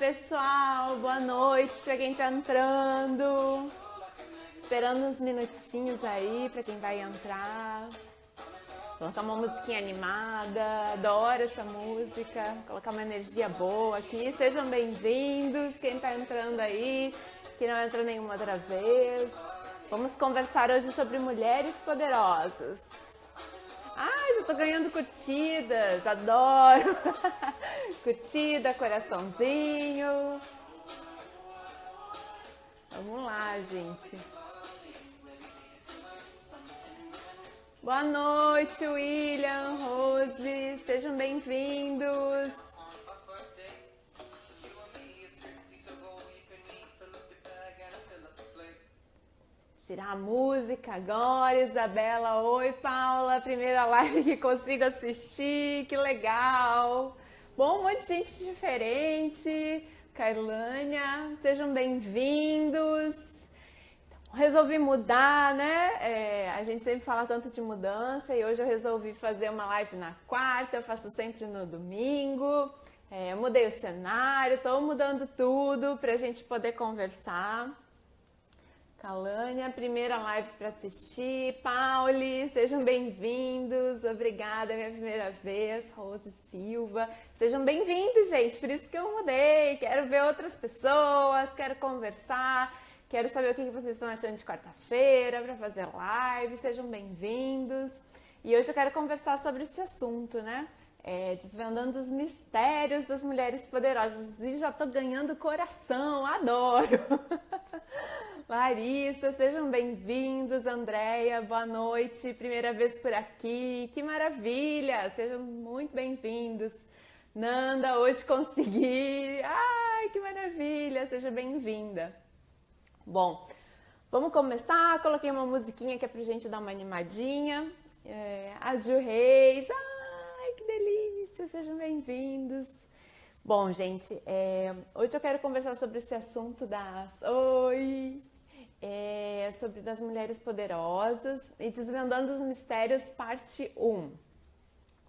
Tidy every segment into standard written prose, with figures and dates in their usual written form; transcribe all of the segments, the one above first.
pessoal, boa noite para quem tá entrando. Esperando uns minutinhos aí para quem vai entrar. Colocar uma musiquinha animada, adoro essa música. Colocar uma energia boa aqui. Sejam bem-vindos, quem tá entrando aí, que não entrou nenhuma outra vez. Vamos conversar hoje sobre mulheres poderosas. Ah, já tô ganhando curtidas, adoro! Curtida, coraçãozinho. Vamos lá, gente. Boa noite, William, Rose, sejam bem-vindos. Tirar a música agora, Isabela. Oi, Paula, primeira live que consigo assistir, que legal. Bom, um monte de gente diferente. Cailânia, sejam bem-vindos. Resolvi mudar, né? A gente sempre fala tanto de mudança e hoje eu resolvi fazer uma live na quarta, eu faço sempre no domingo. Eu mudei o cenário, tô mudando tudo pra gente poder conversar. Calânia, primeira live para assistir. Pauli, sejam bem-vindos. Obrigada, minha primeira vez. Rose Silva, sejam bem-vindos, gente. Por isso que eu mudei. Quero ver outras pessoas, quero conversar, quero saber o que vocês estão achando de quarta-feira para fazer live. Sejam bem-vindos. E hoje eu quero conversar sobre esse assunto, né? Desvendando os mistérios das mulheres poderosas. E já tô ganhando coração, adoro! Larissa, sejam bem-vindos. Andréia, boa noite, primeira vez por aqui, que maravilha, sejam muito bem-vindos. Nanda, hoje consegui, ai, que maravilha, seja bem-vinda. Bom, vamos começar, coloquei uma musiquinha que é pra gente dar uma animadinha. A Ju Reis, ai, que delícia, sejam bem-vindos. Bom, gente, hoje eu quero conversar sobre esse assunto sobre das mulheres poderosas e desvendando os mistérios, parte 1.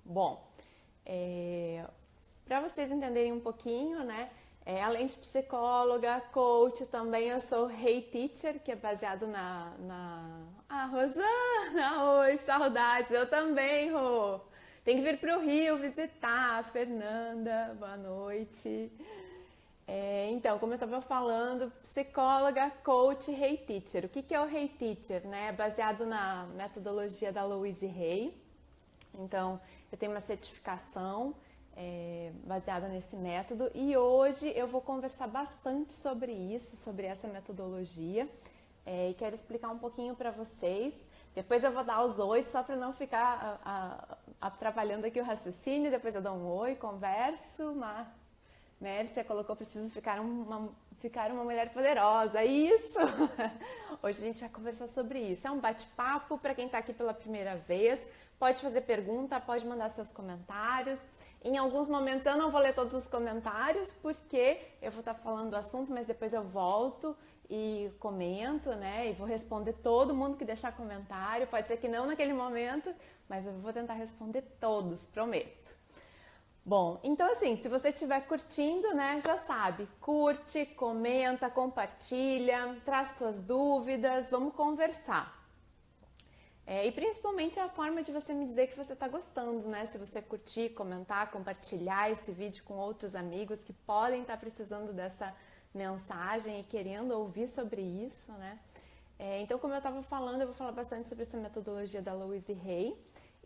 Bom, para vocês entenderem um pouquinho, né? Além de psicóloga, coach, também eu sou Hey Teacher, que é baseado Rosana, oi, saudades, eu também, Rô. Tem que vir para o Rio visitar, Fernanda, boa noite. Então, como eu estava falando, psicóloga, coach, Hey Teacher. O que é o Hey Teacher? Né? É baseado na metodologia da Louise Hay. Então, eu tenho uma certificação baseada nesse método e hoje eu vou conversar bastante sobre isso, sobre essa metodologia e quero explicar um pouquinho para vocês. Depois eu vou dar os oi, só para não ficar atrapalhando aqui o raciocínio. Depois eu dou um oi, converso, Mércia colocou, preciso ficar uma mulher poderosa, isso! Hoje a gente vai conversar sobre isso, é um bate-papo para quem está aqui pela primeira vez, pode fazer pergunta, pode mandar seus comentários. Em alguns momentos eu não vou ler todos os comentários, porque eu vou estar falando do assunto, mas depois eu volto e comento, né? E vou responder todo mundo que deixar comentário, pode ser que não naquele momento, mas eu vou tentar responder todos, prometo. Bom, então assim, se você estiver curtindo, né, já sabe, curte, comenta, compartilha, traz suas dúvidas, vamos conversar. E principalmente a forma de você me dizer que você está gostando, né, se você curtir, comentar, compartilhar esse vídeo com outros amigos que podem estar precisando dessa mensagem e querendo ouvir sobre isso, né. Então, como eu estava falando, eu vou falar bastante sobre essa metodologia da Louise Hay.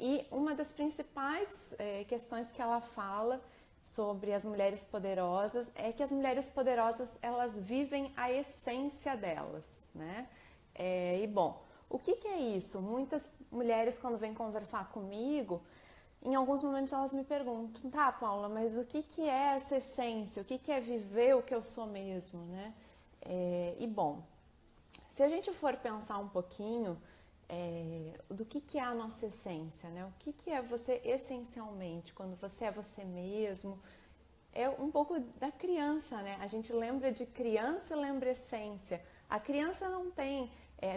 E uma das principais questões que ela fala sobre as mulheres poderosas é que as mulheres poderosas, elas vivem a essência delas, né? Bom, o que é isso? Muitas mulheres, quando vêm conversar comigo, em alguns momentos elas me perguntam, tá, Paula, mas o que é essa essência? O que é viver o que eu sou mesmo, né? Bom, se a gente for pensar um pouquinho do que é a nossa essência, né? O que é você essencialmente, quando você é você mesmo, é um pouco da criança, né? A gente lembra de criança e lembra essência. A criança não tem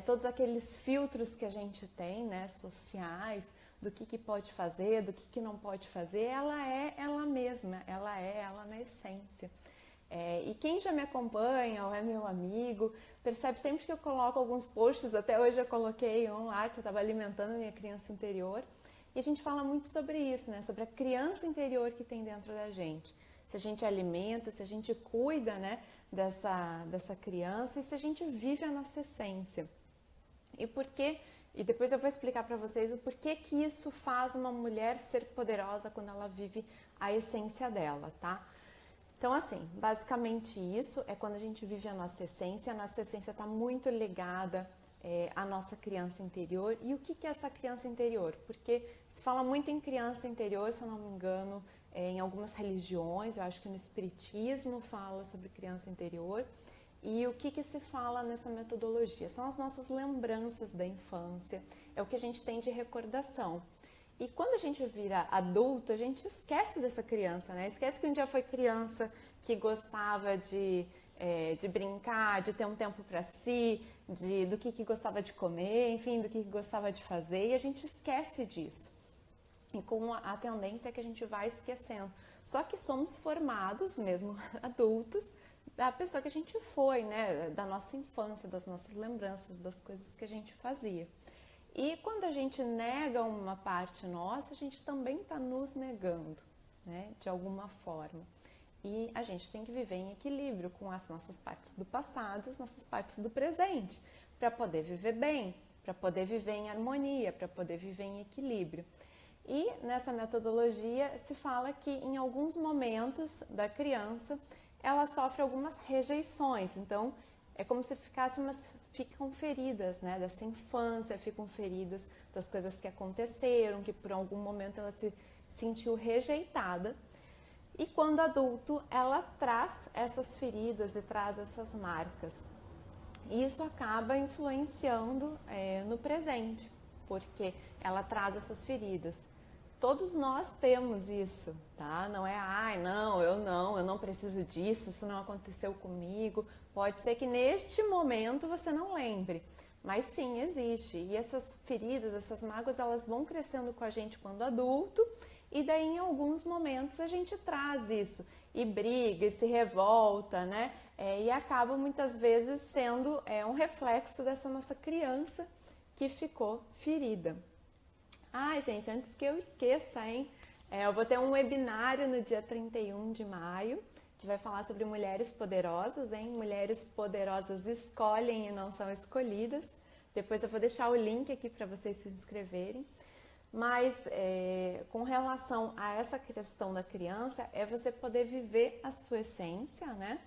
todos aqueles filtros que a gente tem, né, sociais, do que pode fazer, do que não pode fazer. Ela é ela mesma, ela é ela na essência. E quem já me acompanha ou é meu amigo, percebe sempre que eu coloco alguns posts, até hoje eu coloquei um lá que eu estava alimentando a minha criança interior. E a gente fala muito sobre isso, né? Sobre a criança interior que tem dentro da gente. Se a gente alimenta, se a gente cuida, né, dessa criança e se a gente vive a nossa essência. E por quê? E depois eu vou explicar para vocês o porquê que isso faz uma mulher ser poderosa quando ela vive a essência dela, tá? Então, assim, basicamente isso é quando a gente vive a nossa essência está muito ligada à nossa criança interior. E o que é essa criança interior? Porque se fala muito em criança interior, se eu não me engano, em algumas religiões, eu acho que no espiritismo fala sobre criança interior. E o que se fala nessa metodologia? São as nossas lembranças da infância, é o que a gente tem de recordação. E quando a gente vira adulto, a gente esquece dessa criança, né? Esquece que um dia foi criança, que gostava de brincar, de ter um tempo para si, do que gostava de comer, enfim, do que gostava de fazer, e a gente esquece disso. E com a tendência é que a gente vai esquecendo. Só que somos formados, mesmo adultos, da pessoa que a gente foi, né? Da nossa infância, das nossas lembranças, das coisas que a gente fazia. E quando a gente nega uma parte nossa, a gente também está nos negando, né? De alguma forma. E a gente tem que viver em equilíbrio com as nossas partes do passado, as nossas partes do presente, para poder viver bem, para poder viver em harmonia, para poder viver em equilíbrio. E nessa metodologia se fala que em alguns momentos da criança ela sofre algumas rejeições. Então é como se ficam feridas, né, dessa infância, ficam feridas das coisas que aconteceram, que por algum momento ela se sentiu rejeitada. E quando adulto ela traz essas feridas e traz essas marcas. E isso acaba influenciando no presente, porque ela traz essas feridas. Todos nós temos isso, tá? Não é, eu não preciso disso, isso não aconteceu comigo. Pode ser que neste momento você não lembre, mas sim, existe. E essas feridas, essas mágoas, elas vão crescendo com a gente quando adulto, e daí em alguns momentos a gente traz isso, e briga, e se revolta, né? E acaba muitas vezes sendo um reflexo dessa nossa criança que ficou ferida. Ai, gente, antes que eu esqueça, hein? Eu vou ter um webinário no dia 31 de maio, que vai falar sobre mulheres poderosas, hein? Mulheres poderosas escolhem e não são escolhidas. Depois eu vou deixar o link aqui para vocês se inscreverem. Mas com relação a essa questão da criança, é você poder viver a sua essência, né?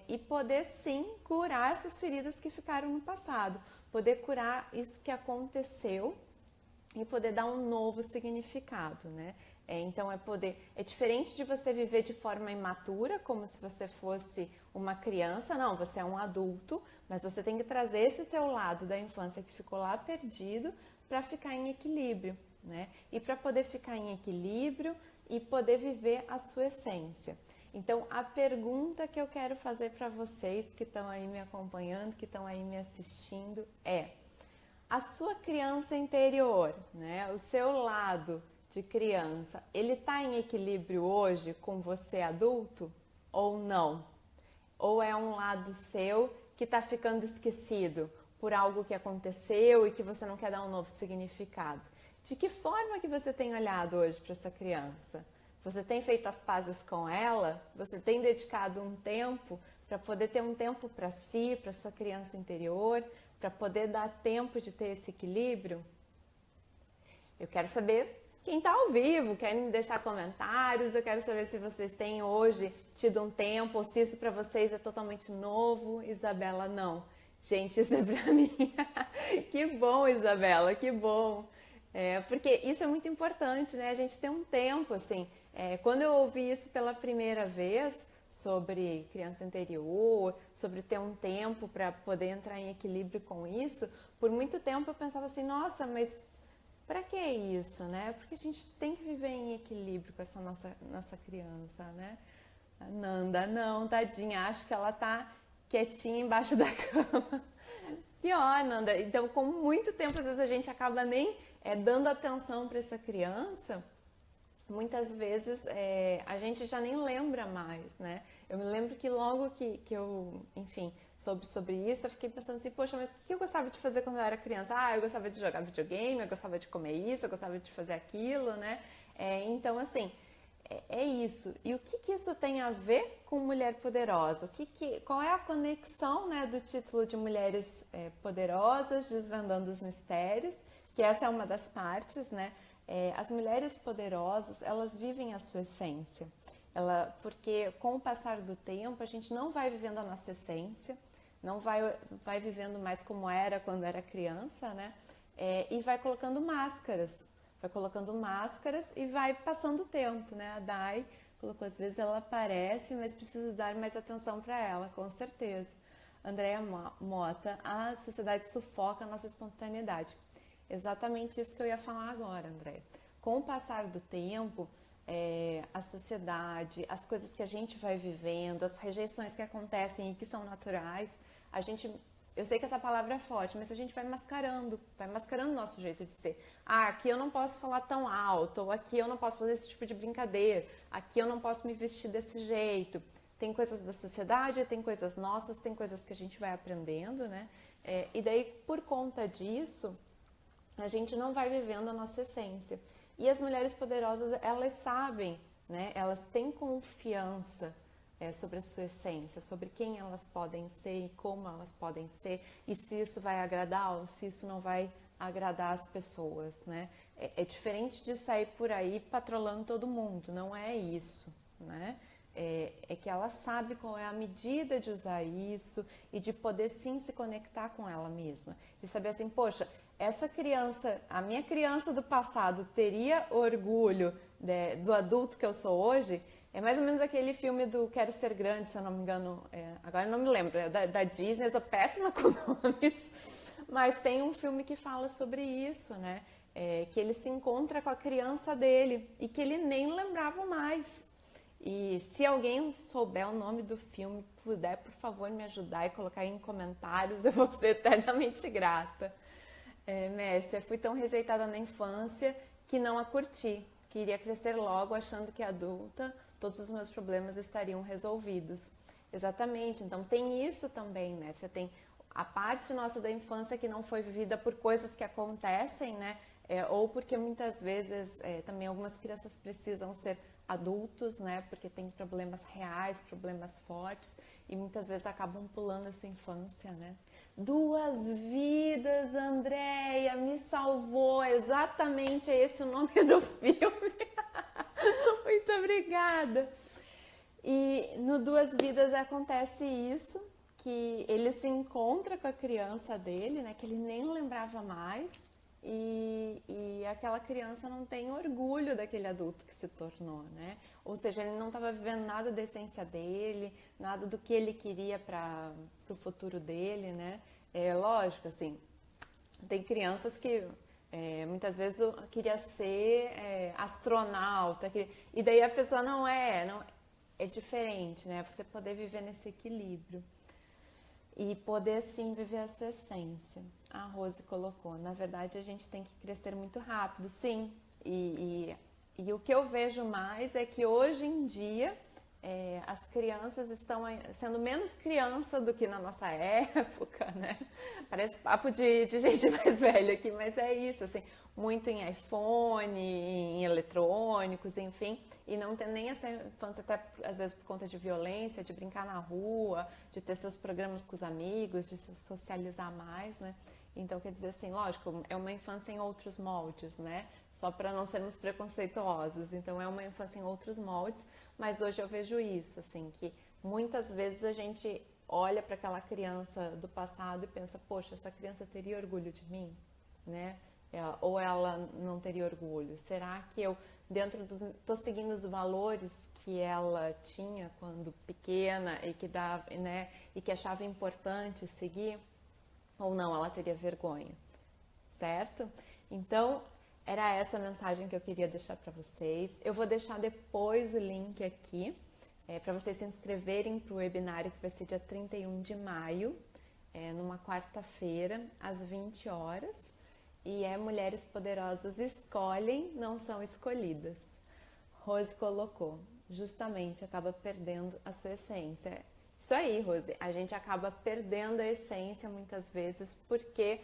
E poder sim curar essas feridas que ficaram no passado. Poder curar isso que aconteceu e poder dar um novo significado, né? Então é diferente de você viver de forma imatura, como se você fosse uma criança. Não, você é um adulto, mas você tem que trazer esse teu lado da infância que ficou lá perdido para ficar em equilíbrio, né? E para poder ficar em equilíbrio e poder viver a sua essência. Então, a pergunta que eu quero fazer para vocês que estão aí me acompanhando, que estão aí me assistindo é: a sua criança interior, né, o seu lado de criança, ele está em equilíbrio hoje com você adulto ou não? Ou é um lado seu que está ficando esquecido por algo que aconteceu e que você não quer dar um novo significado? De que forma que você tem olhado hoje para essa criança? Você tem feito as pazes com ela? Você tem dedicado um tempo para poder ter um tempo para si, para sua criança interior, para poder dar tempo de ter esse equilíbrio? Eu quero saber quem está ao vivo, querem deixar comentários, eu quero saber se vocês têm hoje tido um tempo, ou se isso para vocês é totalmente novo. Isabela, não. Gente, isso é para mim. Que bom, Isabela, que bom. Porque isso é muito importante, né? A gente tem um tempo, assim. Quando eu ouvi isso pela primeira vez, sobre criança interior, sobre ter um tempo para poder entrar em equilíbrio com isso, por muito tempo eu pensava assim, nossa, mas para que isso, né? Porque a gente tem que viver em equilíbrio com essa nossa criança, né? A Nanda, não, tadinha, acho que ela tá quietinha embaixo da cama. Pior, Nanda. Então, com muito tempo, às vezes a gente acaba nem dando atenção para essa criança, muitas vezes a gente já nem lembra mais, né? Eu me lembro que logo que eu, enfim, soube sobre isso, eu fiquei pensando assim, poxa, mas o que eu gostava de fazer quando eu era criança? Ah, eu gostava de jogar videogame, eu gostava de comer isso, eu gostava de fazer aquilo, né? Então, assim, é isso. E o que isso tem a ver com mulher poderosa? Qual é a conexão, né, do título de Mulheres Poderosas, Desvendando os Mistérios, que essa é uma das partes, né? As mulheres poderosas, elas vivem a sua essência. Porque com o passar do tempo, a gente não vai vivendo a nossa essência, não vai vivendo mais como era quando era criança, né? E vai colocando máscaras e vai passando o tempo, né? A Dai colocou, às vezes ela aparece, mas precisa dar mais atenção para ela, com certeza. Andréa Mota, a sociedade sufoca a nossa espontaneidade. Exatamente isso que eu ia falar agora, André. Com o passar do tempo, a sociedade, as coisas que a gente vai vivendo, as rejeições que acontecem e que são naturais, eu sei que essa palavra é forte, mas a gente vai mascarando o nosso jeito de ser. Ah, aqui eu não posso falar tão alto, ou aqui eu não posso fazer esse tipo de brincadeira, aqui eu não posso me vestir desse jeito. Tem coisas da sociedade, tem coisas nossas, tem coisas que a gente vai aprendendo, né? E daí, por conta disso, a gente não vai vivendo a nossa essência. E as mulheres poderosas, elas sabem, né? Elas têm confiança sobre a sua essência, sobre quem elas podem ser e como elas podem ser, e se isso vai agradar ou se isso não vai agradar as pessoas, né? É diferente de sair por aí patrolando todo mundo, não é isso, né? É que ela sabe qual é a medida de usar isso e de poder sim se conectar com ela mesma. E saber assim, poxa, essa criança, a minha criança do passado teria orgulho do adulto que eu sou hoje? É mais ou menos aquele filme do Quero Ser Grande, se eu não me engano, agora eu não me lembro, da Disney, eu sou péssima com nomes, mas tem um filme que fala sobre isso, né? Que ele se encontra com a criança dele e que ele nem lembrava mais. E se alguém souber o nome do filme, puder, por favor, me ajudar e colocar aí em comentários, eu vou ser eternamente grata. Messia, fui tão rejeitada na infância que não a curti. Queria crescer logo achando que adulta todos os meus problemas estariam resolvidos. Exatamente, então tem isso também, Messia, tem a parte nossa da infância que não foi vivida por coisas que acontecem, né? Ou porque muitas vezes também algumas crianças precisam ser adultos, né? Porque tem problemas reais, problemas fortes e muitas vezes acabam pulando essa infância, né? Duas Vidas, Andréia, me salvou, exatamente esse o nome do filme. Muito obrigada. E no Duas Vidas acontece isso, que ele se encontra com a criança dele, né? Que ele nem lembrava mais. E aquela criança não tem orgulho daquele adulto que se tornou, né? Ou seja, ele não estava vivendo nada da essência dele, nada do que ele queria para o futuro dele, né? Lógico, assim, tem crianças que muitas vezes queria ser astronauta, e daí a pessoa não é diferente, né? Você poder viver nesse equilíbrio. E poder sim viver a sua essência. A Rose colocou, na verdade a gente tem que crescer muito rápido, sim. E o que eu vejo mais é que hoje em dia as crianças estão sendo menos criança do que na nossa época, né? Parece papo de gente mais velha aqui, mas é isso, assim, muito em iPhone, em eletrônicos, enfim, e não ter nem essa infância, até às vezes por conta de violência, de brincar na rua, de ter seus programas com os amigos, de se socializar mais, né? Então, quer dizer assim, lógico, é uma infância em outros moldes, né? Só para não sermos preconceituosos. Então, é uma infância em outros moldes, mas hoje eu vejo isso, assim, que muitas vezes a gente olha para aquela criança do passado e pensa, poxa, essa criança teria orgulho de mim, né? Ou ela não teria orgulho? Será que eu, estou seguindo os valores que ela tinha quando pequena e que dava, né, e que achava importante seguir? Ou não, ela teria vergonha, certo? Então, era essa a mensagem que eu queria deixar para vocês. Eu vou deixar depois o link aqui para vocês se inscreverem para o webinário que vai ser dia 31 de maio, numa quarta-feira, às 20 horas. E Mulheres Poderosas Escolhem, Não São Escolhidas. Rose colocou, justamente acaba perdendo a sua essência. Isso aí, Rose, a gente acaba perdendo a essência muitas vezes porque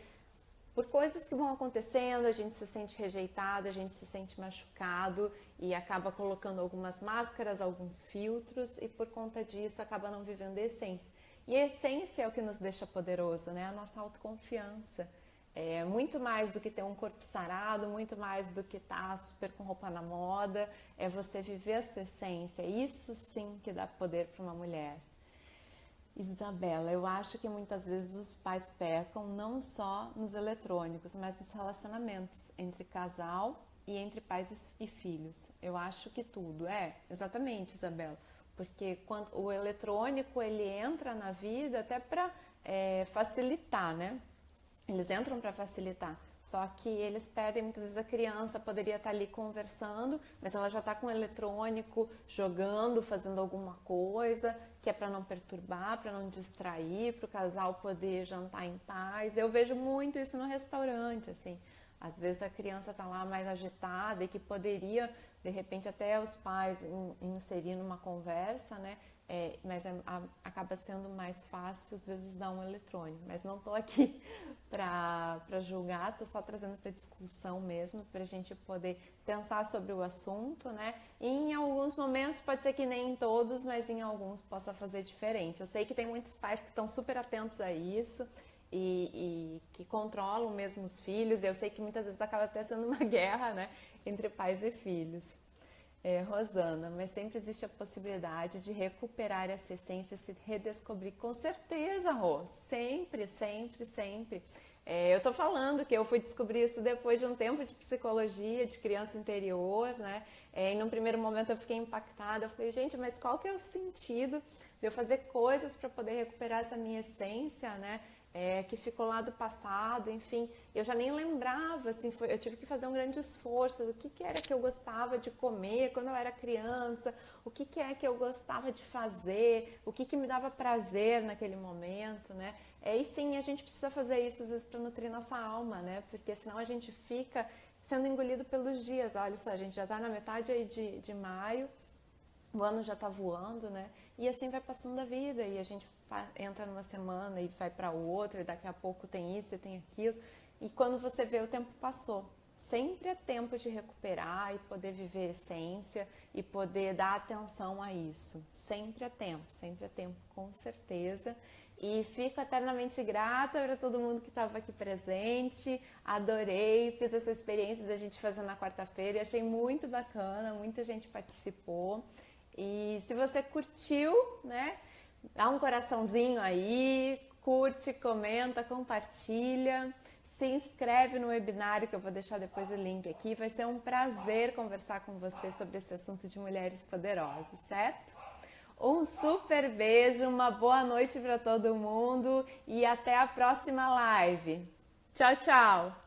por coisas que vão acontecendo, a gente se sente rejeitado, a gente se sente machucado e acaba colocando algumas máscaras, alguns filtros e por conta disso acaba não vivendo a essência. E a essência é o que nos deixa poderoso, né? A nossa autoconfiança. É muito mais do que ter um corpo sarado, muito mais do que estar super com roupa na moda, é você viver a sua essência. Isso sim que dá poder para uma mulher. Isabela, eu acho que muitas vezes os pais pecam não só nos eletrônicos, mas nos relacionamentos entre casal e entre pais e filhos. Eu acho que tudo. Exatamente, Isabela. Porque quando o eletrônico ele entra na vida até para facilitar, né? Eles entram para facilitar. Só que eles perdem, muitas vezes a criança poderia estar ali conversando, mas ela já está com o eletrônico, jogando, fazendo alguma coisa, que é para não perturbar, para não distrair, para o casal poder jantar em paz. Eu vejo muito isso no restaurante, assim. Às vezes a criança está lá mais agitada e que poderia, de repente, até os pais inserir numa conversa, né? Mas acaba sendo mais fácil, às vezes, dar um eletrônico. Mas não estou aqui para julgar, estou só trazendo para discussão mesmo, para a gente poder pensar sobre o assunto, né? E em alguns momentos, pode ser que nem em todos, mas em alguns possa fazer diferente. Eu sei que tem muitos pais que estão super atentos a isso e que controlam mesmo os filhos, e eu sei que muitas vezes acaba até sendo uma guerra, né, entre pais e filhos. Rosana, mas sempre existe a possibilidade de recuperar essa essência, se redescobrir. Com certeza, Rô, sempre, sempre, sempre. Eu tô falando que eu fui descobrir isso depois de um tempo de psicologia, de criança interior, né? E num primeiro momento eu fiquei impactada, eu falei, gente, mas qual que é o sentido de eu fazer coisas para poder recuperar essa minha essência, né? Que ficou lá do passado, enfim, eu já nem lembrava, assim, eu tive que fazer um grande esforço do que era que eu gostava de comer quando eu era criança, o que é que eu gostava de fazer, o que me dava prazer naquele momento, né? E sim, a gente precisa fazer isso às vezes para nutrir nossa alma, né? Porque senão a gente fica sendo engolido pelos dias. Olha só, a gente já está na metade aí de maio, o ano já está voando, né? E assim vai passando a vida e a gente entra numa semana e vai para outra e daqui a pouco tem isso e tem aquilo. E quando você vê, o tempo passou. Sempre é tempo de recuperar e poder viver a essência e poder dar atenção a isso. Sempre é tempo, com certeza. E fico eternamente grata para todo mundo que estava aqui presente. Adorei, fiz essa experiência da gente fazer na quarta-feira e achei muito bacana, muita gente participou. E se você curtiu, né, dá um coraçãozinho aí, curte, comenta, compartilha, se inscreve no webinário que eu vou deixar depois o link aqui. Vai ser um prazer conversar com você sobre esse assunto de mulheres poderosas, certo? Um super beijo, uma boa noite para todo mundo e até a próxima live. Tchau, tchau!